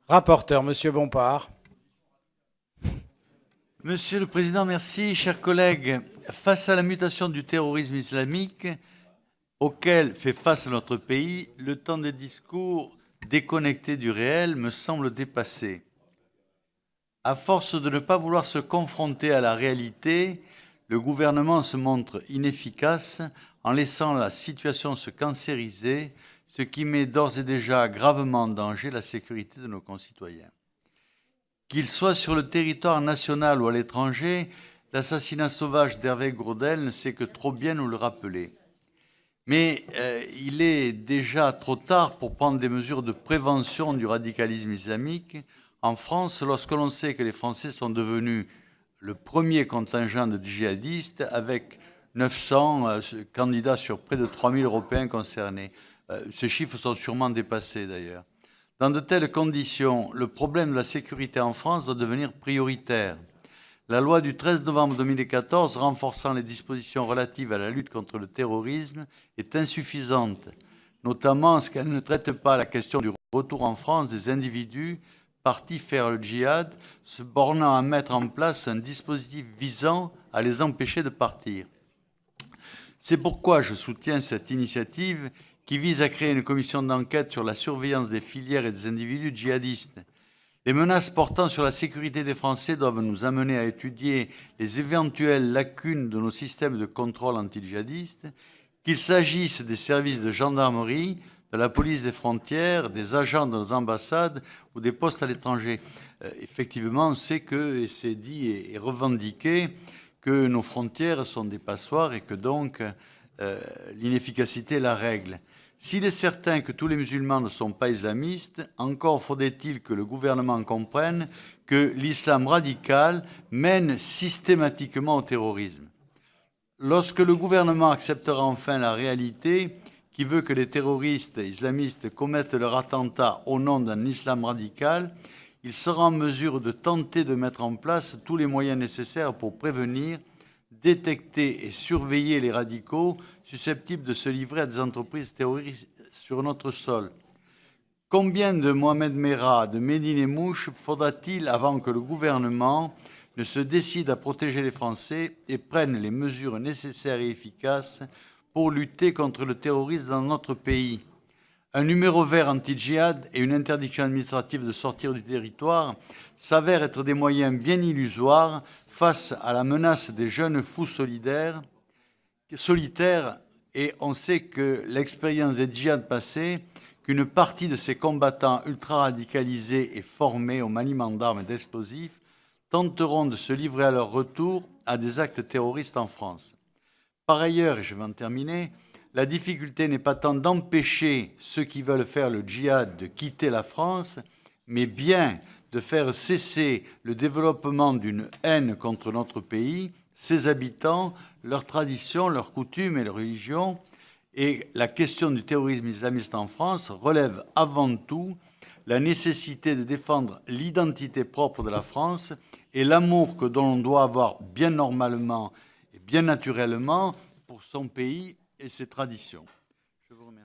Rapporteur, Monsieur Bompard. Monsieur le Président, merci. Chers collègues, face à la mutation du terrorisme islamique auquel fait face notre pays, le temps des discours déconnectés du réel me semble dépassé. À force de ne pas vouloir se confronter à la réalité, le gouvernement se montre inefficace en laissant la situation se cancériser, ce qui met d'ores et déjà gravement en danger la sécurité de nos concitoyens. Qu'il soit sur le territoire national ou à l'étranger, l'assassinat sauvage d'Hervé Gourdel ne sait que trop bien nous le rappeler. Mais il est déjà trop tard pour prendre des mesures de prévention du radicalisme islamique en France, lorsque l'on sait que les Français sont devenus le premier contingent de djihadistes avec 900 candidats sur près de 3000 Européens concernés. Ces chiffres sont sûrement dépassés d'ailleurs. Dans de telles conditions, le problème de la sécurité en France doit devenir prioritaire. La loi du 13 novembre 2014 renforçant les dispositions relatives à la lutte contre le terrorisme est insuffisante, notamment en ce qu'elle ne traite pas la question du retour en France des individus partis faire le djihad, se bornant à mettre en place un dispositif visant à les empêcher de partir. C'est pourquoi je soutiens cette initiative qui vise à créer une commission d'enquête sur la surveillance des filières et des individus djihadistes. Les menaces portant sur la sécurité des Français doivent nous amener à étudier les éventuelles lacunes de nos systèmes de contrôle anti-djihadistes, qu'il s'agisse des services de gendarmerie, de la police des frontières, des agents de nos ambassades ou des postes à l'étranger. Effectivement, on sait que, et c'est dit et revendiqué, que nos frontières sont des passoires et que donc l'inefficacité est la règle. S'il est certain que tous les musulmans ne sont pas islamistes, encore faudrait-il que le gouvernement comprenne que l'islam radical mène systématiquement au terrorisme. Lorsque le gouvernement acceptera enfin la réalité qui veut que les terroristes islamistes commettent leur attentat au nom d'un islam radical, il sera en mesure de tenter de mettre en place tous les moyens nécessaires pour prévenir, détecter et surveiller les radicaux susceptibles de se livrer à des entreprises terroristes sur notre sol. Combien de Mohamed Merah, de Médine et Mouche faudra-t-il avant que le gouvernement ne se décide à protéger les Français et prenne les mesures nécessaires et efficaces pour lutter contre le terrorisme dans notre pays? Un numéro vert anti-djihad et une interdiction administrative de sortir du territoire s'avèrent être des moyens bien illusoires face à la menace des jeunes fous solitaires, et on sait que l'expérience des djihad passés, qu'une partie de ces combattants ultra-radicalisés et formés au maniement d'armes et d'explosifs tenteront de se livrer à leur retour à des actes terroristes en France. Par ailleurs, et je vais en terminer, la difficulté n'est pas tant d'empêcher ceux qui veulent faire le djihad de quitter la France, mais bien de faire cesser le développement d'une haine contre notre pays, ses habitants, leurs traditions, leurs coutumes et leurs religions. Et la question du terrorisme islamiste en France relève avant tout la nécessité de défendre l'identité propre de la France et l'amour que l'on doit avoir bien normalement et bien naturellement pour son pays et ses traditions.